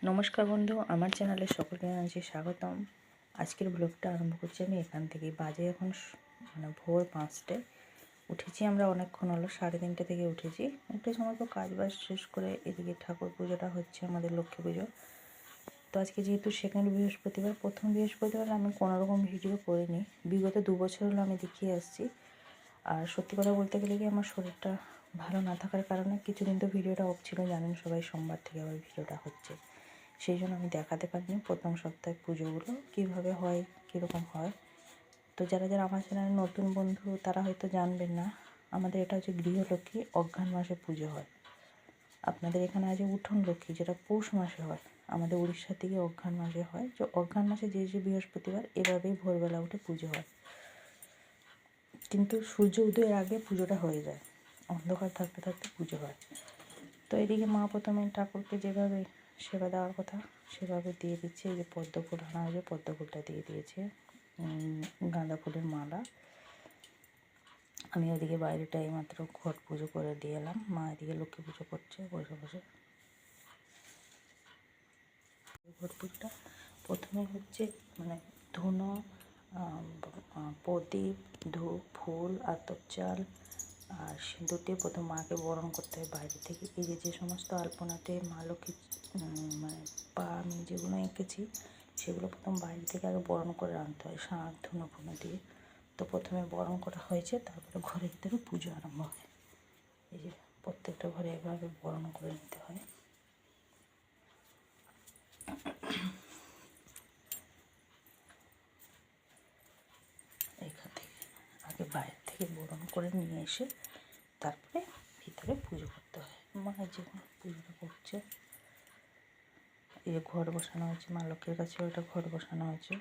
নমস্কার বন্ধু, আমার চ্যানেলে সকলকে জানাচ্ছি স্বাগতম। আজকের ব্লগটা আরম্ভ করছি আমি এখান থেকে। বাজে এখন ভোর 5টায়। উঠেছি আমরা অনেকক্ষণ হলো, 3:30 থেকে উঠেছি। উঠে সমস্ত কাজবাজ শেষ করে এদিকে ঠাকুর পুজোটা হচ্ছে, আমাদের লক্ষ্মী পুজো। তো আজকে যেহেতু সেকেন্ড বৃহস্পতিবার, প্রথম বৃহস্পতিবার আমি কোনোরকম ভিডিও করিনি। বিগত 2 বছর হলো আমি দেখিয়ে আসছি। আর সত্যি কথা বলতে গেলে কি, আমার শরীরটা ভালো না থাকার কারণে কিছুদিন তো ভিডিওটা অফ ছিল, জানেন সবাই। সোমবার থেকে আবার ভিডিওটা হচ্ছে, সেই জন্য আমি দেখাতে পারিনি প্রথম সপ্তাহে পুজোগুলো কীভাবে হয়, কীরকম হয়। তো যারা যারা আমার চ্যানেলের নতুন বন্ধু তারা হয়তো জানবেন না, আমাদের এটা হচ্ছে গৃহলক্ষ্মী, অঘ্রাণ মাসে পুজো হয়। আপনাদের এখানে আছে উঠোন লক্ষ্মী, যেটা পৌষ মাসে হয়। আমাদের উড়িষ্যার দিকে অঘ্রাণ মাসে হয়। তো অঘ্রাণ মাসে যে বৃহস্পতিবার এভাবেই ভোরবেলা উঠে পুজো হয়, কিন্তু সূর্য উদয়ের আগে পুজোটা হয়ে যায়, অন্ধকার থাকতে থাকতে পুজো হয়। তো এদিকে মা প্রথমে ঠাকুরকে যেভাবে সেবা দেওয়ার কথা সেভাবে দিয়ে দিচ্ছে। এই যে পদ্ম ফুল আনা হয়েছে, পদ্ম ফুলটা দিয়ে দিয়েছে, গাঁদা ফুলের মালা। আমি ওদিকে বাইরেটা এইমাত্র ঘট পুজো করে দিয়ে এলাম। মা এদিকে লক্ষ্মী পুজো করছে বসে বসে। ঘট পুজোটা প্রথমে হচ্ছে ধুনো, প্রদীপ, ধূপ, ফুল, আতপ চাল আর সিঁদুর দিয়ে প্রথম মাকে বরণ করতে হয় বাইরে থেকে। এই যে সমস্ত আলপনাতে মা লক্ষ্মী পা আমি যেগুলো এঁকেছি সেগুলো প্রথম বাইরে থেকে আগে বরণ করে আনতে হয়, শাঁখ ধুনো ফুনো দিয়ে। তো প্রথমে বরণ করা হয়েছে, তারপরে ঘরের ভিতরে পুজো আরম্ভ হয়। এই যে প্রত্যেকটা ঘরে এভাবে বরণ করে নিতে হয়। এখান থেকে আগে বাইরে থেকে বরণ করে নিয়ে এসে তারপরে ভিতরে পুজো করতে হয়। মায়ের যেখানে পুজোটা করছে, এই যে ঘট বসানো হয়েছে মা লক্ষ্মীর কাছে, ওইটা ঘট বসানো হয়েছে।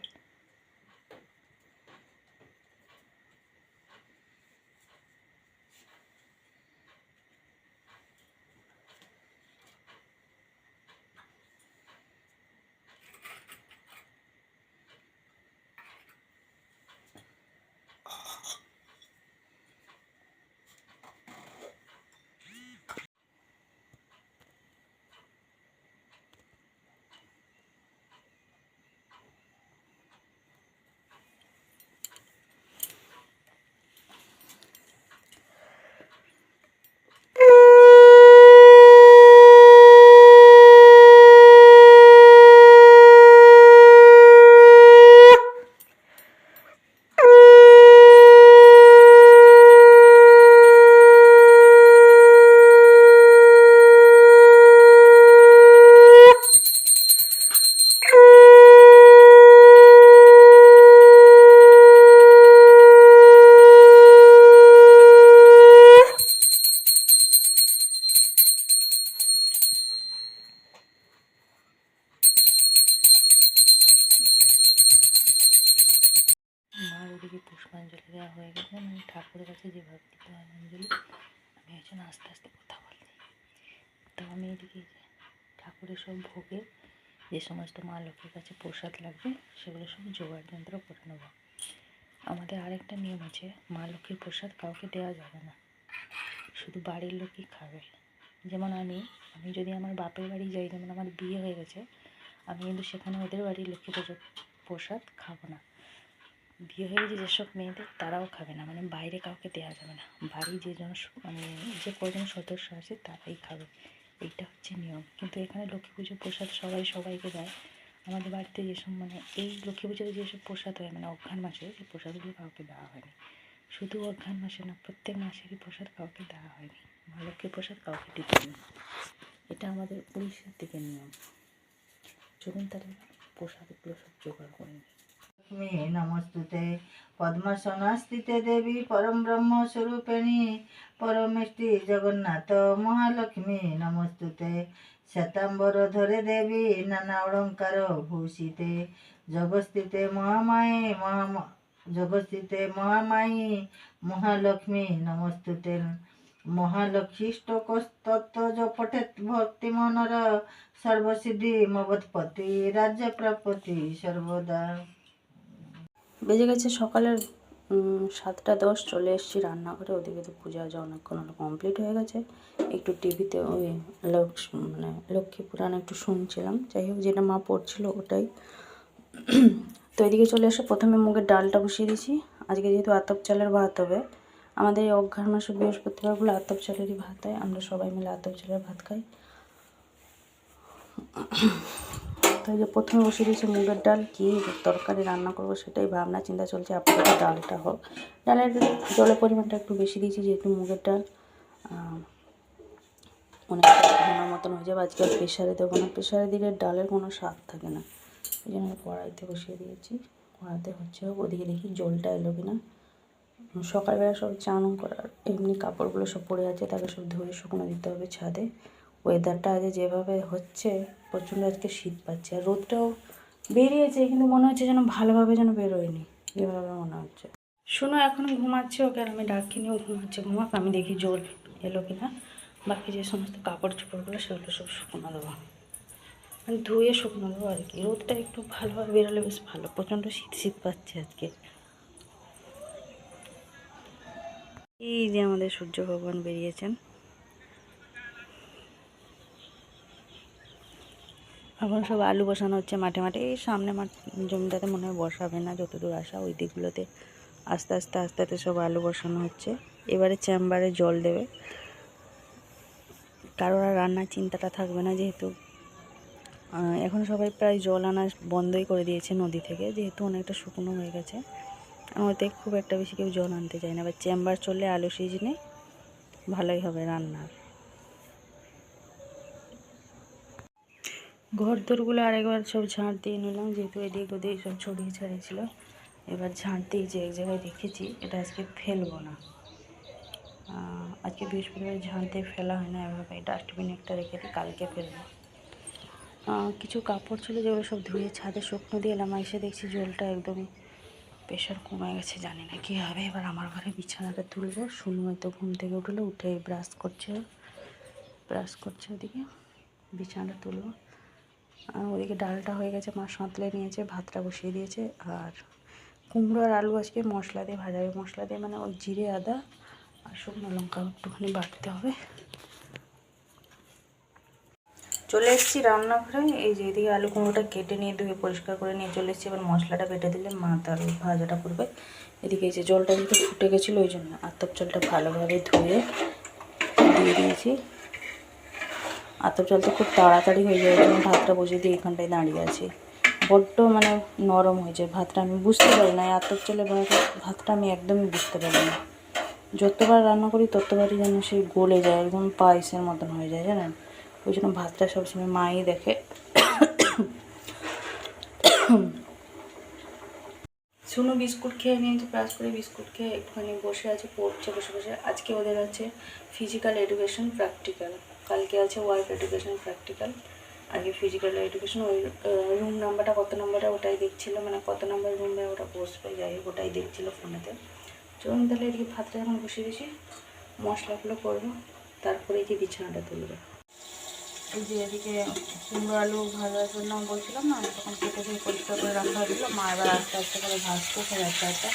মার ওদিকে পুষ্পাঞ্জলি দেওয়া হয়ে গেছে, ঠাকুরের কাছে যেভাবে দিতে হয় অঞ্জলি, আমি একজন আস্তে আস্তে কথা বলছি। তো আমি এদিকে ঠাকুরের সব ভোগে যে সমস্ত মা লক্ষ্মীর কাছে প্রসাদ লাগবে সেগুলো সব জোগাড় যন্ত্র করে নেব। আমাদের আরেকটা নিয়ম আছে, মা লক্ষ্মীর প্রসাদ কাউকে দেওয়া যাবে না, শুধু বাড়ির লোকই খাবে। যেমন আমি যদি আমার বাপের বাড়ি যাই, যেমন আমার বিয়ে হয়ে গেছে, আমি কিন্তু সেখানে ওদের বাড়ির লক্ষ্মী পুজোর প্রসাদ খাবো না। বিয়ে হয়ে গেছে যেসব মেয়েদের, তারাও খাবে না, বাইরে কাউকে দেওয়া যাবে না। বাড়ি যে কজন সদস্য আছে তারাই খাবে, এইটা হচ্ছে নিয়ম। কিন্তু এখানে লক্ষ্মী পুজোর প্রসাদ সবাই সবাইকে দেয়। আমাদের বাড়িতে যেসব এই লক্ষ্মী পুজোতে যেসব প্রসাদ হয়, অঘ্রাণ মাসে, সেই প্রসাদগুলো কাউকে দেওয়া হয়নি। শুধু অঘ্রাণ মাসে না, প্রত্যেক মাসেরই প্রসাদ কাউকে দেওয়া হয়নি, মা লক্ষ্মীর প্রসাদ কাউকে দিতে নেই। এটা আমাদের উড়িষ্যার দিকে নিয়ম। চলুন তাহলে প্রসাদগুলো সব জোগাড় করে নিই। लक्ष्मी नमस्तुते पद्मसनस्थिते देवी परम ब्रह्म स्वरूपिणी परमेष्टि जगन्नाथ महालक्ष्मी नमस्तुते शतांबर धरे देवी नाना अलंकार भूषिते जगस्थिते महामाये महालक्ष्मी नमस्तुते महालक्ष्मीष्टकस्तत्व जो पठेत भक्ति मनर सर्वसिद्धि मवत्पति राज्य प्राप्ति सर्वदा। বেজে গেছে সকালের 7:10 চলে এসেছি রান্নাঘরে। ওদিকে তো পূজা আজ অনেকক্ষণ হলো কমপ্লিট হয়ে গেছে। একটু টিভিতে ওই মানে লক্ষ্মী পুরাণ একটু শুনছিলাম। যাই হোক, যেটা মা পড়ছিল ওটাই। তো এদিকে চলে এসে প্রথমে মুগের ডালটা বসিয়ে দিয়েছি। আজকে যেহেতু আতপ চালের ভাত হবে, আমাদের এই অঘ্রাণ মাসে বৃহস্পতিবারগুলো আতপ চালেরই ভাত হয়। আমরা সবাই মিলে আতপ চালের ভাত খাই। তো এই যে প্রথমে বসিয়ে দিয়েছি মুগের ডাল। কী তরকারি রান্না করবো সেটাই ভাবনা চিন্তা চলছে। আপাতত ডালটা হোক। ডালের জলের পরিমাণটা একটু বেশি দিয়েছি, যেহেতু মুগের ডাল অনেকটা ঘন মতন হয়ে যাবে। আজকে প্রেশারে দেবো না, প্রেশারে দিলে ডালের কোনো স্বাদ থাকে না। ওই জন্য কড়াইতে বসিয়ে দিয়েছি। কড়াইতে হচ্ছে হোক। ওদিকে দেখি জলটা এলো কিনা। সকালবেলা সব চান করার এমনি কাপড়গুলো সব পড়ে আছে, তাকে সব ধুয়ে শুকনো দিতে হবে ছাদে। ওয়েদারটা আজ যেভাবে হচ্ছে, প্রচণ্ড আজকে শীত পাচ্ছে। আর রোদটাও বেরিয়েছে, কিন্তু মনে হচ্ছে যেন ভালোভাবে যেন বেরোয়নি, এভাবে মনে হচ্ছে। শোনো, এখনও ঘুমাচ্ছে ওকে, আমি ডাকিনিও ঘুমাচ্ছে। ঘুমাক, আমি দেখি জল এলো কিনা। বাকি যে সমস্ত কাপড় চোপড়গুলো সেগুলো সব শুকনো দেবো, মানে ধুয়ে শুকনো দেবো আর কি। রোদটা একটু ভালোভাবে বেরোলে বেশ ভালো। প্রচণ্ড শীত শীত পাচ্ছে আজকে। এই যে আমাদের সূর্য ভগবান বেরিয়েছেন। এখন সব আলু বসানো হচ্ছে মাঠে মাঠে। এই সামনে মাঠ জমিটাতে মনে হয় বসাবে না, যতদূর আসা ওই দিকগুলোতে আস্তে আস্তে আস্তে আস্তে সব আলু বসানো হচ্ছে। এবারে চেম্বারে জল দেবে, কারোর আর রান্নার চিন্তাটা থাকবে না। যেহেতু এখন সবাই প্রায় জল আনা বন্ধই করে দিয়েছে নদী থেকে, যেহেতু অনেকটা শুকনো হয়ে গেছে। ওতে খুব একটা বেশি কেউ জল আনতে চায় না। এবার চেম্বার চললে আলু সিজনে ভালোই হবে রান্নার। ঘর দোরগুলো আরেকবার সব ঝাঁট দিয়ে নিলাম, যেহেতু এদিক ওদিক সব ছড়িয়ে ছাড়িয়েছিল। এবার ঝাঁট দিয়ে যে এক জায়গায় রেখেছি, এটা আজকে ফেলবো না। আজকে বৃহস্পতিবার ঝাঁট দিয়ে ফেলা হয় না, এভাবে ডাস্টবিনে একটা রেখে দিই, কালকে ফেলবো। কিছু কাপড় ছিল যেগুলো সব ধুয়ে ছাদে শুকনো দিয়ে এলাম। এসে দেখছি জলটা একদমই প্রেশার কমে গেছে, জানি না কী হবে। এবার আমার ঘরে বিছানাটা তুলবো। শুনু হয়তো ঘুম থেকে উঠলো, উঠে ব্রাশ করছে ওদিকে। বিছানাটা তুলবো। ওদিকে ডালটা হয়ে গেছে, মা সাঁতলে নিয়েছে, ভাতটা বসিয়ে দিয়েছে। আর কুমড়ো আর আলু আজকে মশলা দিয়ে ভাজা হবে। মশলা দিয়ে মানে ওই জিরে আদা আর শুকনো লঙ্কা একটুখানি বাটতে হবে। চলে এসেছি রান্নাঘরে। এই যে এদিকে আলু কুমড়োটা কেটে নিয়ে ধুয়ে পরিষ্কার করে নিয়ে চলে এসেছি। এবার মশলাটা বেটে দিলে মা তার ভাজাটা করবে। এদিকে এই যে জলটা যেহেতু ফুটে গেছিলো, ওই জন্য আতপ জলটা ভালোভাবে ধুয়ে দিয়ে দিয়েছি। আতপ জল তো খুব তাড়াতাড়ি হয়ে যায়, ওই জন্য ভাতটা বসিয়ে দিয়ে এখানটায় দাঁড়িয়ে আছি। বড্ড মানে নরম হয়ে যায় ভাতটা, আমি বুঝতে পারি না। আতপ জলে ভাতটা আমি একদমই বুঝতে পারি না। যতবার রান্না করি ততবারই যেন সেই গলে যায়, একদম পায়েসের মতন হয়ে যায়, জানেন। ওই জন্য ভাতটা সবসময় মাই দেখে। শুনো, বিস্কুট খেয়ে নিয়েছি, ব্রাশ করে বিস্কুট খেয়ে একটুখানি বসে আছে, পড়ছে বসে বসে। আজকে ওদের আছে ফিজিক্যাল এডুকেশন প্র্যাকটিক্যাল, কালকে আছে ওয়ার্ক এডুকেশন প্র্যাকটিক্যাল। আজকে ফিজিক্যাল এডুকেশন। ওই রুম নাম্বারটা কত নাম্বারে ওটাই দেখছিল, মানে কত নাম্বার রুমে ওটা বসবে, যাই হোক ওটাই দেখছিলো ফোনেতে। চলুন তাহলে এদিকে ভাতটা যখন বসিয়ে দিয়েছি, মশলাগুলো করবো, তারপরে এই যে বিছানাটা তুলবে। এই যে এদিকে কুমড়ো আলু ভাজার জন্য বলছিলাম না, তখন কেটে দিয়ে পরিষ্কার করে রাখা হয়েছিল। মা এবার আস্তে আস্তে করে ভাজতে সব একটা একটা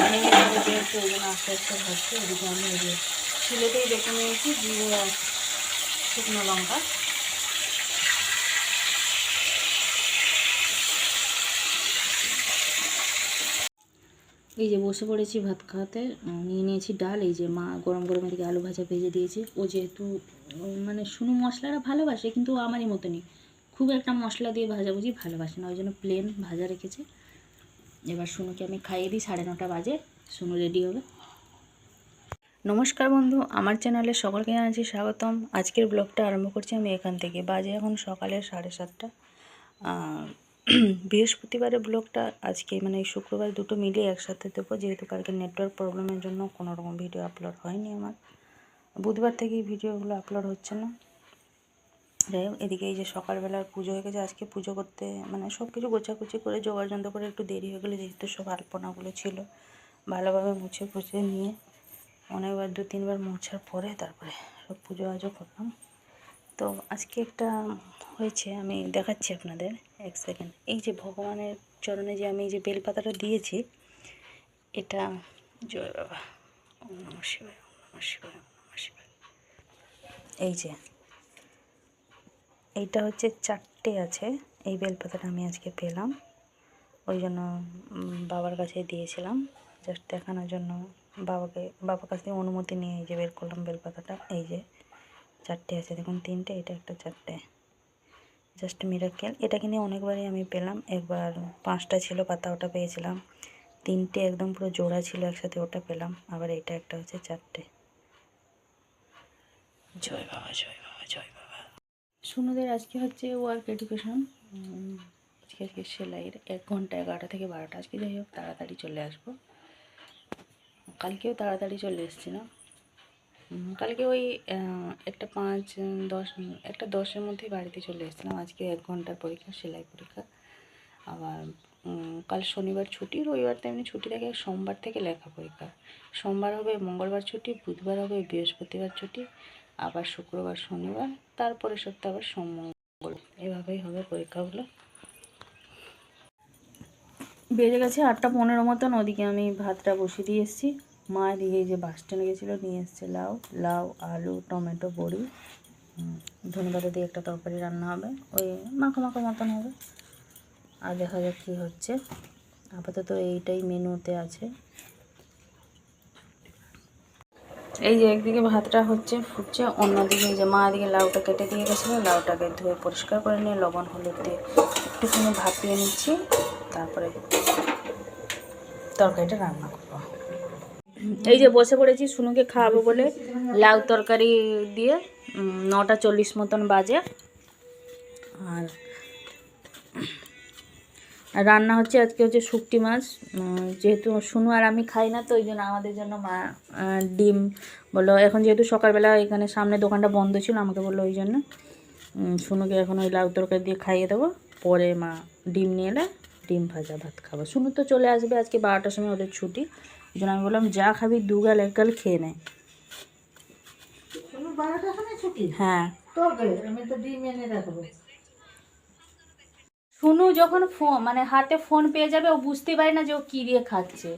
ভেঙে ভেঙে দিয়েছে, ওই জন্য আস্তে আস্তে ভাজছে। এদিকে আমি এই যে ছিলেতেই দেখে নিয়েছি জিরে আর শুকনো লঙ্কা। এই যে বসে পড়েছি ভাত খাওয়াতে। নিয়ে নিয়েছি ডাল। এই যে মা গরম গরম এদিকে আলু ভাজা ভেজে দিয়েছে। ও যেহেতু মানে শুনু মশলাটা ভালোবাসে, কিন্তু আমারই মতনই খুব একটা মশলা দিয়ে ভাজাভুজি ভালোবাসে না, ওই জন্য প্লেন ভাজা রেখেছে। এবার শুনুকে আমি খাইয়ে দিই, 9:30 বাজে, শুনু রেডি হবে। নমস্কার বন্ধু, আমার চ্যানেলে সকলকে জানাচ্ছি স্বাগতম। আজকের ব্লগটা আরম্ভ করছি আমি এখান থেকে। বাজে এখন সকালে 7:30। বৃহস্পতিবারের ব্লগটা আজকে মানে এই শুক্রবার দুটো মিলিয়ে একসাথে দেবো, যেহেতু কালকে নেটওয়ার্ক প্রবলেমের জন্য কোনো রকম ভিডিও আপলোড হয়নি আমার। বুধবার থেকেই ভিডিওগুলো আপলোড হচ্ছে না। যাই হোক, এদিকে এই যে সকালবেলার পুজো হয়ে গেছে। আজকে পুজো করতে মানে সব কিছু গোছাগুছি করে জোগাড়যন্ত্র করে একটু দেরি হয়ে গেলো, যেহেতু সব আলপনাগুলো ছিল। ভালোভাবে মুছে নিয়ে অনেকবার 2-3 বার মোছার পরে তারপরে সব পুজো আজও করলাম। তো আজকে একটা হয়েছে, আমি দেখাচ্ছি আপনাদের, 1 সেকেন্ড। এই যে ভগবানের চরণে যে আমি এই যে বেলপাতাটা দিয়েছি, এটা জয় বাবা, ওম নমঃ শিবায়, ওম নমঃ শিবায়, ওম নমঃ শিবায়। এই যে এইটা হচ্ছে 4টে আছে। এই বেলপাতাটা আমি আজকে পেলাম, ওই জন্য বাবার কাছে দিয়েছিলাম, জাস্ট দেখানোর জন্য। বাবার কাছ থেকে অনুমতি নিয়ে এই যে বের করলাম বেলপাতাটা। এই যে 4টে আছে, দেখুন 3টে, এটা একটা 4টে, জাস্ট মিরাকেল। এটাকে নিয়ে অনেকবারই আমি পেলাম। একবার 5টা ছিল পাতা, ওটা পেয়েছিলাম। 3টে একদম পুরো জোড়া ছিল একসাথে, ওটা পেলাম। আবার এটা একটা হচ্ছে 4টে। জয় বাবা, জয় বাবা, জয় বাবা। সুনুদের আজকে হচ্ছে ওয়ার্ক এডুকেশন, আজকে সেলাইয়ের 1 ঘন্টা 11টা থেকে 12টা। আজকে যাই হোক তাড়াতাড়ি চলে আসবো, কালকেও তাড়াতাড়ি চলে এসেছিলাম। কালকে ওই একটা 5 10 একটা 10-এর মধ্যেই বাড়িতে চলে এসেছিলাম। আজকে 1 ঘন্টার পরীক্ষা, সেলাই পরীক্ষা। আবার কাল শনিবার ছুটি, রবিবার তো এমনি ছুটি থাকে। সোমবার থেকে লেখা পরীক্ষা। সোমবার হবে, মঙ্গলবার ছুটি, বুধবার হবে, বৃহস্পতিবার ছুটি, আবার শুক্রবার শনিবার, তারপরে সপ্তাহে আবার সোম মঙ্গল, এভাবেই হবে পরীক্ষাগুলো। বেজে গেছে 8টা 15 মতন। ওদিকে আমি ভাতটা বসিয়ে দিয়ে এসেছি। মা এদিকে যে বাস স্ট্যান্ডে গেছিলো, নিয়ে এসছে লাউ, আলু, টমেটো, বড়ি, ধনেপাতা দিয়ে একটা তরকারি রান্না হবে, ওই মাখো মাখো মতন হবে। আর দেখা যাক কী হচ্ছে। আপাতত এইটাই মেনুতে আছে। এই যে একদিকে ভাতটা হচ্ছে, ফুটছে, অন্যদিকে এই যে মা এদিকে লাউটা কেটে দিয়ে গেছিলো। লাউটাকে ধুয়ে পরিষ্কার করে নিয়ে লবণ হলুদ দিয়ে একটুখানি ভাপিয়ে নিচ্ছি, তারপরে তরকারিটা রান্না করবো। এই যে বসে পড়েছি সুনুকে খাওয়াবো বলে, লাউ তরকারি দিয়ে। 9টা 40 মতন বাজে। আর রান্না হচ্ছে আজকে হচ্ছে শুকটি মাছ। যেহেতু সুনু আর আমি খাই না, তো ওই জন্য আমাদের জন্য মা ডিম বললো। এখন যেহেতু সকালবেলা এখানে সামনে দোকানটা বন্ধ ছিল, আমাকে বললো ওই জন্য সুনুকে এখন ওই লাউ তরকারি দিয়ে খাইয়ে দেবো। পরে মা ডিম নিয়ে এলে ডিম ভাজা ভাত খাবো। সুনু তো চলে আসবে আজকে 12টার সময়, ওদের ছুটি। ওই জন্য আমি বললাম যা খাবি 2 গাল 1 গাল খেয়ে নেয়। 12টার সময় ছুটি? হ্যাঁ, তবে আমি তো ডিম এনে রাখবো। সুনু যখন মানে হাতে ফোন পেয়ে যাবে, ও বুঝতে পারে না যে ও কী দিয়ে খাচ্ছে।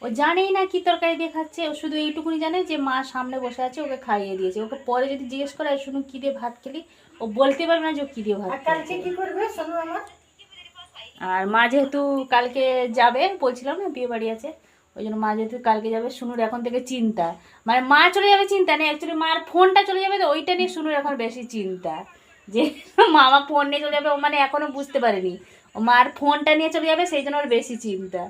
ও জানেই না কী তরকারি দিয়ে খাচ্ছে। ও শুধু এইটুকুনি জানে যে মা সামনে বসে আছে, ওকে খাইয়ে দিয়েছে। ওকে পরে যদি জিজ্ঞেস করে সুনু কী দিয়ে ভাত খেলি, ও বলতে পারবে না যে ও কী দিয়ে ভাত আর কালকে খেয়েছে। কি করবে শোনো আমার? আর মা যেহেতু কালকে যাবে, বলছিলাম না বিয়ে বাড়ি আছে, ওই জন্য মা যেহেতু কালকে যাবে, সুনুর এখন থেকে চিন্তা। মানে মা চলে যাবে চিন্তা নেই, অ্যাকচুয়ালি মার ফোনটা চলে যাবে, তো ওইটা নিয়ে সুনুর এখন বেশি চিন্তা, যে মামা ফোন নিয়ে চলে যাবে। ও মানে এখনও বুঝতে পারেনি, ও মার ফোনটা নিয়ে চলে যাবে, সেই জন্য ওর বেশি চিন্তা।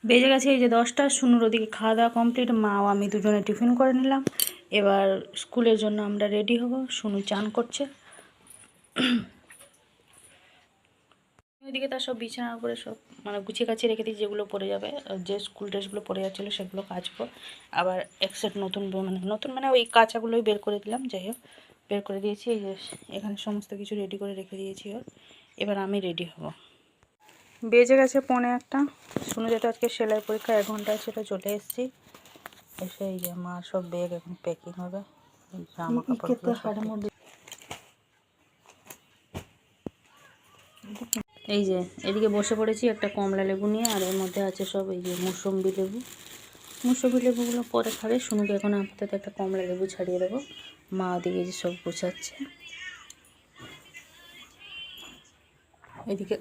বেজে গেছে এই যে 10টা। সুনুর ওদিকে খাওয়া দাওয়া কমপ্লিট, মা ও আমি দুজনে টিফিন করে নিলাম। এবার স্কুলের জন্য আমরা রেডি হব। সুনু চান করছে। ওইদিকে তার সব বিছানার উপরে সব মানে গুছিয়ে কাছিয়ে রেখে দিই, যেগুলো পরে যাবে, যে স্কুল ড্রেসগুলো পরে যাচ্ছিলো সেগুলো কাচবো। আবার এক সেট নতুন মানে ওই কাঁচাগুলোই বের করে দিলাম। যাই হোক বের করে দিয়েছি। এই যে এখানে সমস্ত কিছু রেডি করে রেখে দিয়েছি। এবার আমি রেডি হব। বেজে গেছে 1:45। শুনে যেটা আজকে সেলাই পরীক্ষা 1 ঘন্টায়, সেটা চলে এসেছি। এসে এই যে আমার সব ব্যাগ এখন প্যাকিং হবে, জামা কাপড়। এই যে এদিকে বসে পড়েছি একটা কমলা লেবু নিয়ে, আর এর মধ্যে আছে সব এই যে মুসম্বি লেবুগুলো পরে খাবে। শুনুকে এখন আপাতত একটা কমলা লেবু ছাড়িয়ে দেবো। মা ওদিকে যে সব গোছাচ্ছে। এদিকে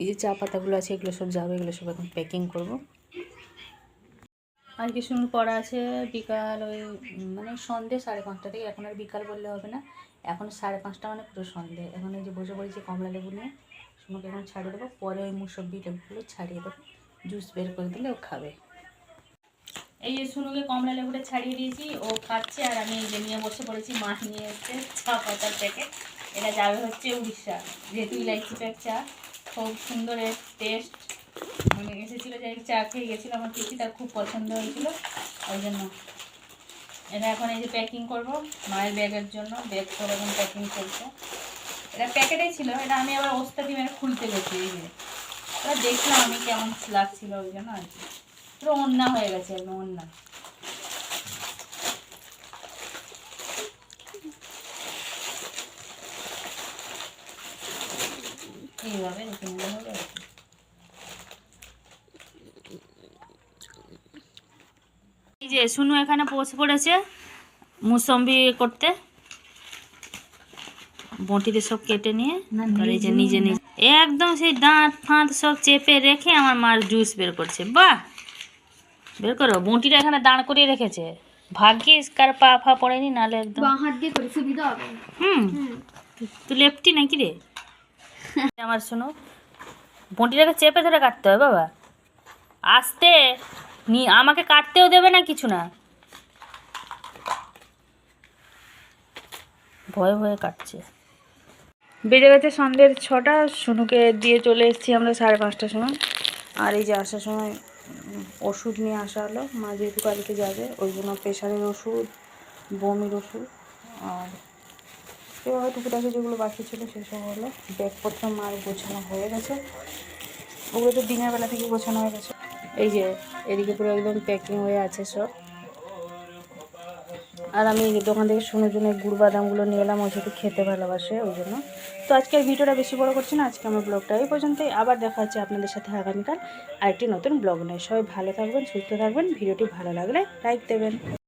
এই যে চা পাতাগুলো আছে, এগুলো সব যাবে, এগুলো সব এখন প্যাকিং করবো। আজকে শুনুর পড়া আছে বিকাল ওই মানে সন্ধ্যে 5:30 থেকে। এখন আর বিকাল বললে হবে না, এখন 5:30 মানে পুরো সন্ধ্যে। এখন এই যে বসে পড়েছি কমলা লেবু নিয়ে, শুনুকে এখন ছাড়িয়ে দেবো। পরে ওই মুসম্বি লেবুগুলো ছাড়িয়ে দেবো, জুস বের করে দিলে ও খাবে। এই যে শুনুকে কমলা লেবুটা ছাড়িয়ে দিয়েছি, ও খাচ্ছে। আর আমি এই যে নিয়ে বসে পড়েছি, মা নিয়ে এসছে চা পাতার প্যাকেট। এটা যাবে হচ্ছে উড়িষ্যা, যেহেতু ইলাইচি প্যাক চা, খুব সুন্দর এর টেস্ট। মানে এসেছিলো, যাই চা খেয়ে গেছিলো আমার পিসি, তার খুব পছন্দ হয়েছিল, ওই জন্য এটা এখন এই যে প্যাকিং করবো মায়ের ব্যাগের জন্য। ব্যাগ করে এখন প্যাকিং করছে। এটা প্যাকেটেই ছিল, এটা আমি আবার ওস্তাদ দিয়ে খুলতে গেছি। এই যে ওটা দেখলাম আমি কেমন লাগছিল, ওই জন্য আর কি। পুরো ওন্না হয়ে গেছে, একদম ওন্না। এইভাবে রেখে নিলে হবে আর কি। যে শুনু এখানে বসে পড়েছে মুসম্বি করতে, বঁটিতে সব কেটে নিয়ে আর এই যে নিজে নিজে একদম সেই দাঁত ফাঁত সব চেপে রেখে আমার মার জুস বের করছে। বাহ, বের করো। বঁটিটা এখানে দাঁড় করিয়ে রেখেছে, ভাগ্যিস কার পা ফা পড়েনি, নাহলে একদম হাত দিয়ে করে সুবিধা হবে। তুই লেফটি নাকি রে? আমার শোনো, বঁটিটাকে চেপে ধরে কাটতে হয় বাবা, আস্তে আমাকে কাটতেও দেবে না কিছু না, ভয়ে ভয়ে কাটছে। বেজে গেছে সন্ধ্যের 6টা, শুনুকে দিয়ে চলে এসেছি আমরা 5:30টার সময়। আর এই যে আসার সময় ওষুধ নিয়ে আসা হলো, মা যেহেতু কালকে যাবে ওই জন্য প্রেশারের ওষুধ, বমির ওষুধ, আর এভাবে টুকিটাকি যেগুলো বাকি ছিল সেসব হলো। ব্যাগপত্র মার গোছানো হয়ে গেছে, ওগুলো তো দিনের বেলা থেকে গোছানো হয়ে গেছে। এই যে এদিকে পুরো একদম প্যাকিং হয়ে আছে সব। আর আমি দোকান থেকে শুনুর জন্য গুড় বাদামগুলো নিয়ে এলাম, ও যেহেতু খেতে ভালোবাসে ওই জন্য। তো আজকের ভিডিওটা বেশি বড় করছি না, আজকে আমার ব্লগটা এই পর্যন্তই। আবার দেখা হচ্ছে আপনাদের সাথে আগামীকাল আরেকটি নতুন ব্লগ নিয়ে। সবাই ভালো থাকবেন, সুস্থ থাকবেন। ভিডিওটি ভালো লাগলে লাইক দেবেন।